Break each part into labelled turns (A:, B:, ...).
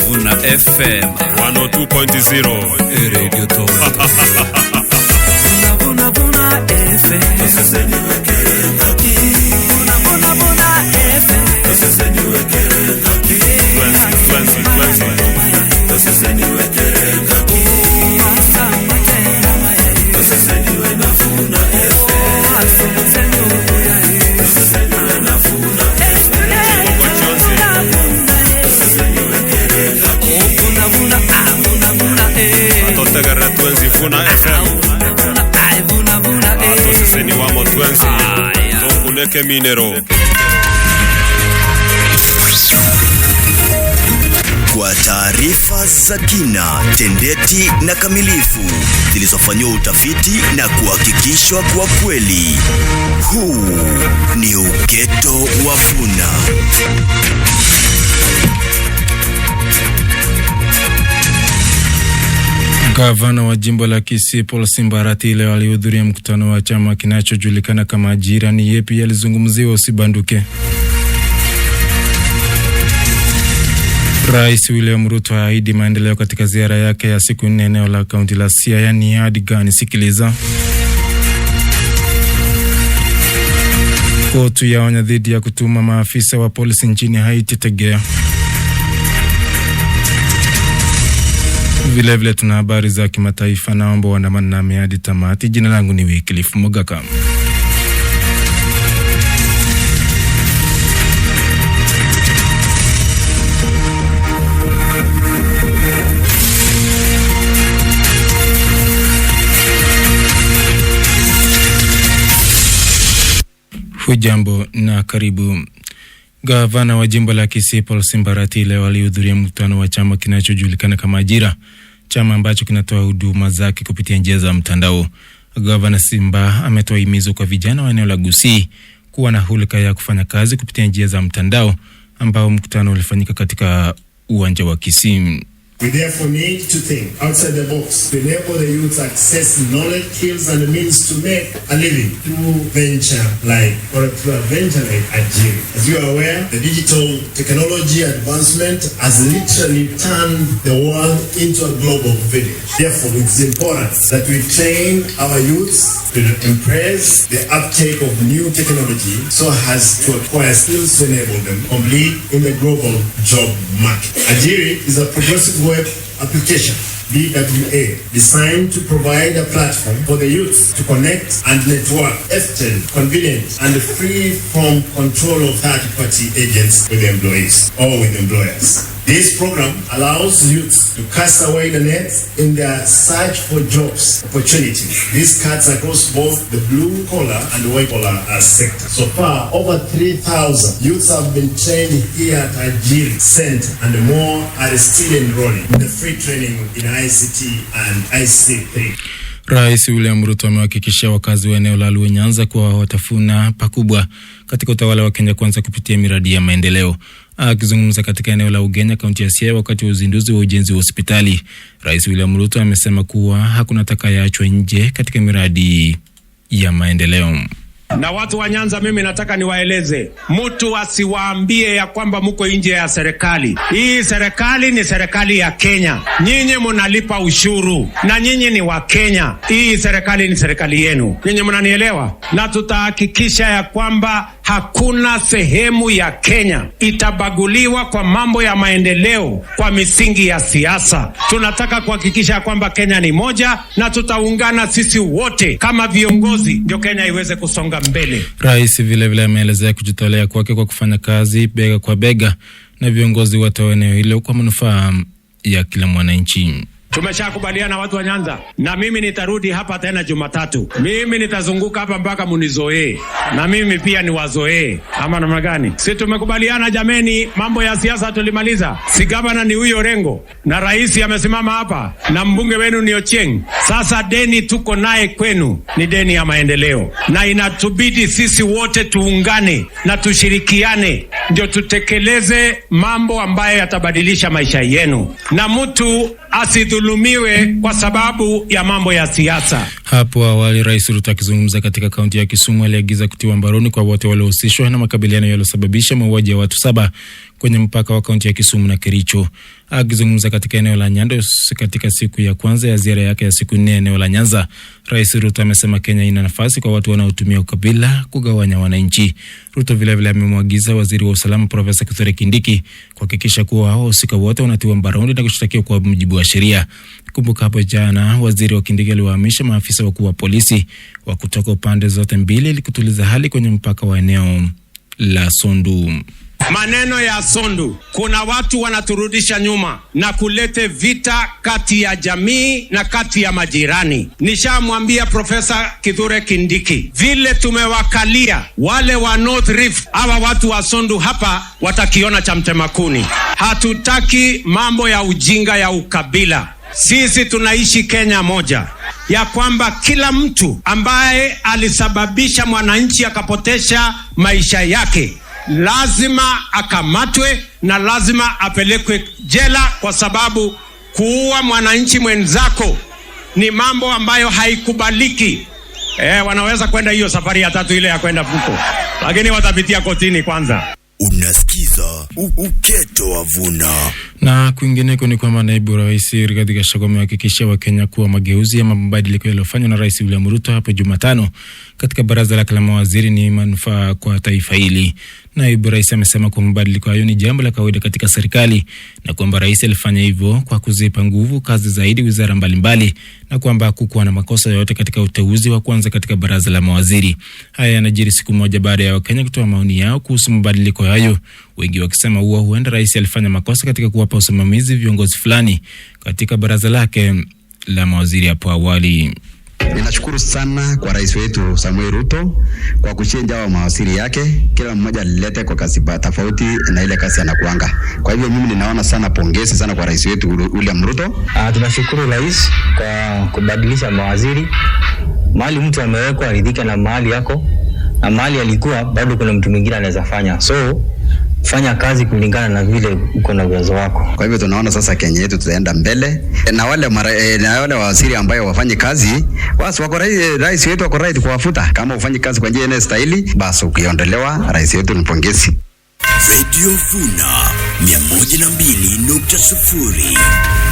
A: Vuna FM
B: 102.0
A: Radio Talk. Vuna FM.
C: Sasa niwekele ngaki. Vuna FM. Sasa niwekele ngaki. Sasa niwekele ngaki. Sasa niwe na Vuna FM. Sasa niwe na Vuna FM. Sasa niwekele ngaki. Vuna
B: Atotagara tuenzi Vuna FM. Atoseseni wamo tuenzi Tokuneke minero.
D: Kwa taarifa za kina, tendeti na kamilifu zilizofanyiwa utafiti na kuhakikishwa kwa kweli. Huu ni Uketo wa Vuna.
E: Gavana wa jimbo la Kisii Paul Simbarati leo alihudhuria mkutano wa chama kinachojulikana kama Ajira ni Yepi yalizungumziwa usibanduke. Rais William Ruto haahidi maendeleo katika ziara yake ya siku 4 eneo la kaunti la Siaya. Ni ahadi gani? Sikiliza. Kotu yaonya dhidi ya kutuma maafisa wa polisi nchini Haiti. Tegea. Vile tuna habari za kimataifa, naomba waandamane nami hadi tamati. Jina langu ni Wikilifu Mogaka. Hujambo na karibu. Gavana wa jimbo la Kisii Paul Simbarati leo alihudhuria mkutano wa chama kinachojulikana kama Ajira, chama ambacho kinatoa huduma zake kupitia njia za mtandao. Gavana Simba ametoa himizo kwa vijana wa eneo la Gusii kuwa na hulka ya kufanya kazi kupitia njia za mtandao, ambao mkutano ulifanyika katika uwanja wa Kisii.
F: We therefore need to think outside the box to enable the youth to access knowledge, skills, and the means to make a living through venture like Ajira. As you are aware, the digital technology advancement has literally turned the world into a global village. Therefore, it's important that we train our youths to embrace the uptake of new technology so as to acquire skills to enable them complete in the global job market. Ajira is a progressive web application, BWA, designed to provide a platform for the youth to connect and network, efficient, convenient, and free from control of third-party agents with employees or with employers. This program allows youths to cast away the net in their search for jobs opportunities. This cuts across both the blue collar and white collar sector. So far, over 3,000 youths have been trained here at Ajira Center, and more are still enrolling in the free training in ICT and IC3.
E: Rais William Ruto amewahakikishia wakazi wa eneo la Luo Nyanza kuwa watafuna pakubwa katika utawala wa Kenya Kwanza kupitia miradi ya maendeleo. Akizungumza katika eneo la Ugenya, kaunti ya Siaya, wakati wa uzinduzi wa ujenzi wa hospitali, Rais William Ruto amesema kuwa hakuna atakayeachwa nje katika miradi ya maendeleo.
G: Na watu wa Nyanza, mimi nataka niwaeleze, mtu asiwaambie ya kwamba mko nje ya serikali. Hii serikali ni serikali ya Kenya. Nyinyi mnalipa ushuru na nyinyi ni wa Kenya. Hii serikali ni serikali yenu. Nyinyi mnanielewa? Na tutahakikisha ya kwamba hakuna sehemu ya Kenya itabaguliwa kwa mambo ya maendeleo kwa misingi ya siasa. Tunataka kuhakikisha kwamba Kenya ni moja, na tutaungana sisi wote kama viongozi ndio Kenya iweze kusonga mbele.
E: Rais vile ameelezea kujitolea kwake kwa kufanya kazi bega kwa bega na viongozi wote wa eneo hilo kwa manufaa ya kila mwananchi.
G: Tumeshakubaliana watu wa Nyanza, na mimi nitarudi hapa tena Jumatatu. Mimi nitazunguka hapa mpaka munizoee, na mimi pia niwazoee. Ama namna gani? Si tumekubaliana jameni, mambo ya siasa tulimaliza. Si gavana ni huyo Rengo, na rais amesimama hapa, na mbunge wenu ni Ochieng. Sasa deni tuko naye kwenu ni deni ya maendeleo, na inatubidi sisi wote tuungane na tushirikiane ndio tutekeleze mambo ambayo yatabadilisha maisha yenu. Na mtu asidhulumiwe kwa sababu ya mambo ya siasa.
E: Hapo awali Rais Ruto akizungumza katika kaunti ya Kisumu aliagiza kutiwa mbaroni kwa wote waliohusishwa na makabiliano yaliyosababisha mauaji ya watu 7 kwenye mpaka wa kaunti ya Kisumu na Kericho. Akizungumza katika eneo la Nyando katika siku ya kwanza ya ziara yake ya siku 4 eneo la Nyanza, Rais Ruto amesema Kenya ina nafasi kwa watu wanaotumia ukabila kugawanya wananchi. Ruto vile amemwagiza waziri wa usalama Profesa Kithure Kindiki kuhakikisha kuwa wahusika wote wanatiwa mbaroni na kushtakiwa kwa mujibu wa sheria. Kumbuka hapo jana waziri wa Kindiki aliwahamisha maafisa wakuu wa polisi wa kutoka upande zote mbili ili kutuliza hali kwenye mpaka wa eneo la Sondu.
G: Maneno ya Sondu, kuna watu wanaturudisha nyuma na kulete vita kati ya jamii na kati ya majirani. Nishamwambia Profesa Kithure Kindiki, vile tumewakalia wale wa North Rift, hawa watu wa Sondu hapa watakiona cha mtemakuni. Hatutaki mambo ya ujinga ya ukabila. Sisi tunaishi Kenya moja, ya kwamba kila mtu ambaye alisababisha mwananchi akapotesha maisha yake lazima akamatwe na lazima apelekwe jela, kwa sababu kuua mwananchi mwenzako ni mambo ambayo haikubaliki. Wanaweza kwenda hiyo safari ya 3 ile ya kwenda huko, lakini watapitia kotini kwanza.
D: Unasikiza Uketo wa Vuna.
E: Na kwingineko ni kwamba naibu rais Rigathi Gachagua amehakikishia Wakenya kuwa mageuzi ya mabadiliko yaliyofanywa na Rais William Ruto hapo Jumatano katika baraza lake la mawaziri ni manufaa kwa taifa hili. Naibu rais amesema kuwa mabadiliko hayo ni jambo la kawaida katika serikali na kwamba rais alifanya hivyo kwa kuzipa nguvu kazi zaidi wizara mbalimbali na kwamba hakukuwa na makosa yoyote katika uteuzi wa kwanza katika baraza la mawaziri. Haya yanajiri siku moja baada ya Wakenya kutoa maoni yao kuhusu mabadiliko hayo, wengi wakisema huenda rais alifanya makosa katika kuwapa usimamizi viongozi fulani katika baraza lake la mawaziri hapo awali.
H: Ninashukuru sana kwa rais wetu Samuel Ruto kwa kuchenja wa mawaziri yake, kila mmoja alilete kwa kasi tofauti na ile kasi anakuanga. Kwa hivyo mimi ninaona sana pongezi sana kwa rais wetu William Ruto.
I: Tunashukuru rais kwa kubadilisha mawaziri. Mahali mtu amewekwa aridhika na mahali yako, na mahali alikuwa bado kuna mtu mwingine anaweza fanya. So fanya kazi kulingana na vile uko na uwezo wako.
H: Kwa hivyo tunaona sasa Kenya yetu tutaenda mbele, na wale waziri ambao wafanye kazi basi wako rais wetu wako right kuwafuta. Kama ufanye kazi kwa njia inayostahili basi ukiondolewa, rais wetu mpongezi.
D: Radio Vuna 102.0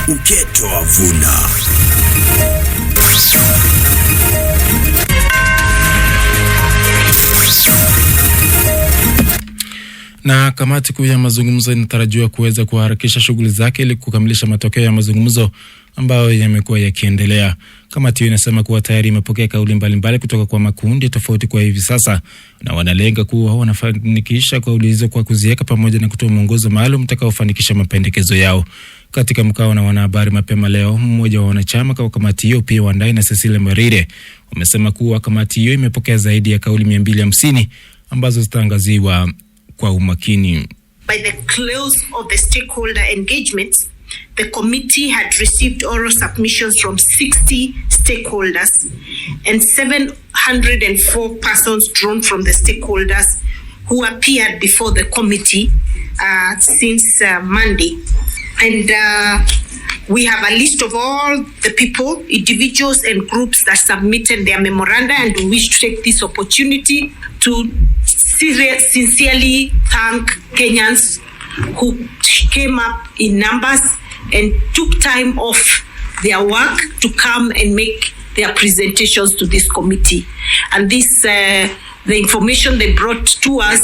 D: Uketo wa Vuna.
E: Na kamati kuu ya mazungumzo inatarajiwa kuweza kuharakisha shughuli zake ili kukamilisha matokeo ya mazungumzo ambayo yamekuwa yakiendelea. Kamati hiyo inasema kuwa tayari imepokea kauli mbalimbali kutoka kwa makundi tofauti kwa hivi sasa, na wanalenga kuwa wanafanikisha kauli hizo kwa kuziweka pamoja na kutoa mwongozo maalum utakaofanikisha mapendekezo yao. Katika mkao na wanahabari mapema leo, mmoja wa wanachama kwa kamati hiyo pia Wandai na Cecilia Marire wamesema kuwa kamati hiyo imepokea zaidi ya kauli 250 ambazo zitaangaziwa kwa umakini.
J: By the close of the stakeholder engagements, the committee had received oral submissions from 60 stakeholders and 704 persons drawn from the stakeholders who appeared before the committee since Monday. And we have a list of all the people, individuals and groups that submitted their memoranda, and we wish to take this opportunity to sincerely thank Kenyans who came up in numbers and took time off their work to come and make their presentations to this committee. And this, the information they brought to us,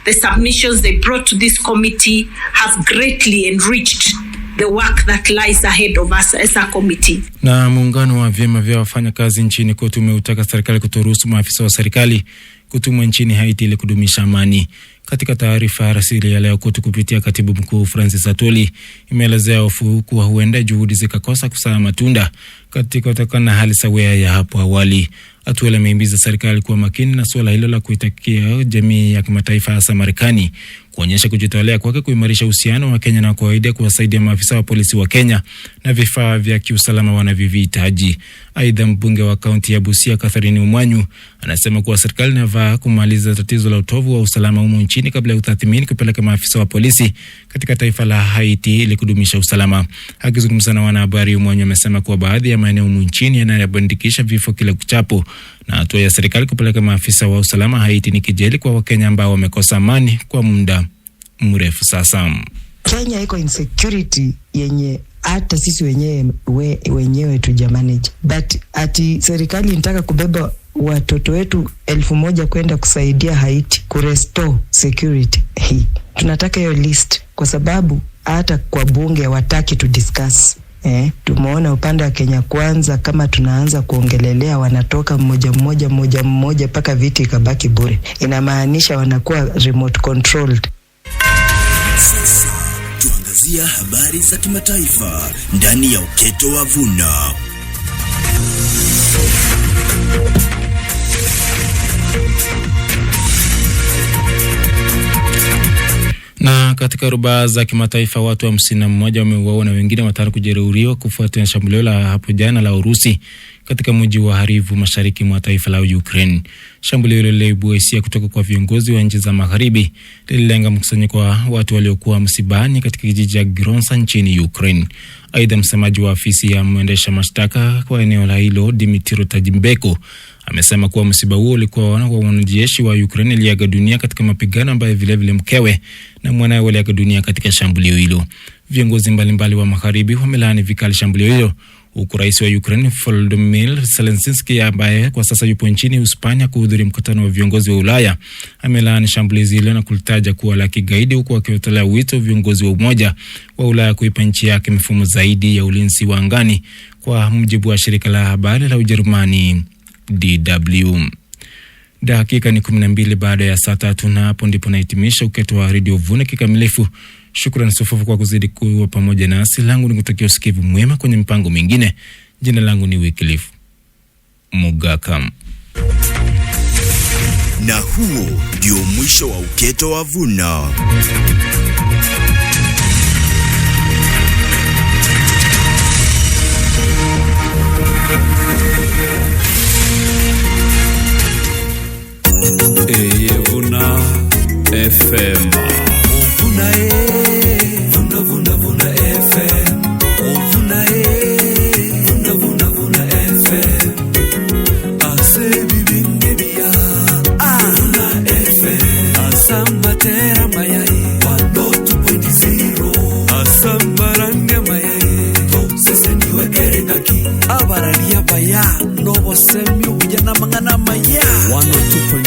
J: the submissions they brought to this committee have greatly enriched the work that lies ahead of us as a committee.
E: Na muungano wa vyama vya wafanyakazi nchini kote umeutaka serikali kutoruhusu maafisa wa serikali kutumwa nchini Haiti ili kudumisha amani. Katika taarifa rasmi ya leo, KOTU kupitia katibu mkuu Francis Atwoli imeelezea hofu kuwa huenda juhudi zikakosa kuzaa matunda katika kutokana na hali sawia ya hapo awali. Atwoli amehimiza serikali kuwa makini na suala hilo la kuitakia jamii ya kimataifa hasa Marekani kuonyesha kujitolea kwake kuimarisha uhusiano wa Kenya na kawaida kuwasaidia maafisa wa polisi wa Kenya na vifaa vya kiusalama wanavyovihitaji. Aidha, mbunge wa kaunti ya Busia Catherine Umwanyu anasema kuwa serikali inafaa kumaliza tatizo la utovu wa usalama humu nchini nchini kabla ya utathmini kupeleka maafisa wa polisi katika taifa la Haiti ili kudumisha usalama. Akizungumza na wanahabari, Umonyo amesema kuwa baadhi ya maeneo nchini yanayobandikisha vifo kila kuchapo, na hatua ya serikali kupeleka maafisa wa usalama Haiti ni kejeli kwa Wakenya ambao wamekosa amani kwa muda mrefu sasa.
K: Kenya iko insecurity yenye hata sisi wenyewe tujamanage. But ati serikali inataka kubeba watoto wetu 1,000 kwenda kusaidia Haiti kurestore security. Tunataka hiyo list kwa sababu hata kwa bunge wataki to discuss. Tumeona upande wa Kenya Kwanza kama tunaanza kuongelelea wanatoka mmoja paka viti kabaki bure. Inamaanisha wanakuwa remote controlled.
D: Sasa tuangazia habari za kimataifa ndani ya Uketo wa Vuna.
E: Na katika rubaa za kimataifa, watu 51 wameuawa na wengine 5 kujeruhiwa kufuatia shambulio la hapo jana la Urusi katika mji wa Harivu mashariki mwa taifa la Ukraine. Shambulio hilo liliibua hisia kutoka kwa viongozi wa nchi za magharibi, lililenga mkusanyiko wa watu waliokuwa msibani katika kijiji cha Gronsa nchini Ukraine. Aidha, msemaji wa afisi ya mwendesha mashtaka kwa eneo la hilo, Dmitro Tajimbeko, amesema kuwa msiba huo ulikuwa wa wanajeshi wa Ukraine aliaga dunia katika mapigano ambayo vile mkewe na mwanawe waliaga dunia katika shambulio hilo. Viongozi mbalimbali wa magharibi wamelaani vikali shambulio hilo, huku rais wa Ukraine Volodymyr Zelensky ambaye kwa sasa yupo nchini Hispania kuhudhuria mkutano wa viongozi wa Ulaya amelaani shambulizi hilo na kulitaja kuwa la kigaidi, huku akiwatolea wito viongozi wa Umoja wa Ulaya kuipa nchi yake mifumo zaidi ya ulinzi wa angani, kwa mujibu wa shirika la habari la Ujerumani DW. Dakika ni 12 baada ya saa 3, na hapo ndipo nahitimisha Uketo wa Radio Vuna kikamilifu. Shukrani sufufu kwa kuzidi kuwa pamoja nasi. Langu ni kutakia usikivu mwema kwenye mpango mingine. Jina langu ni Wycliffe Mugakam.
D: Na huo ndio mwisho wa Uketo wa Vuna.
A: Vuna FM.
C: Vuna Vuna FM. Vuna FM. Ase bibingebia. Vuna FM. Asambatera mayai. 102.0. Asambaranga mayai. Sese niwe kerekaki. Abaralia baya. Novo semyo ujana mangana maya. 102.0.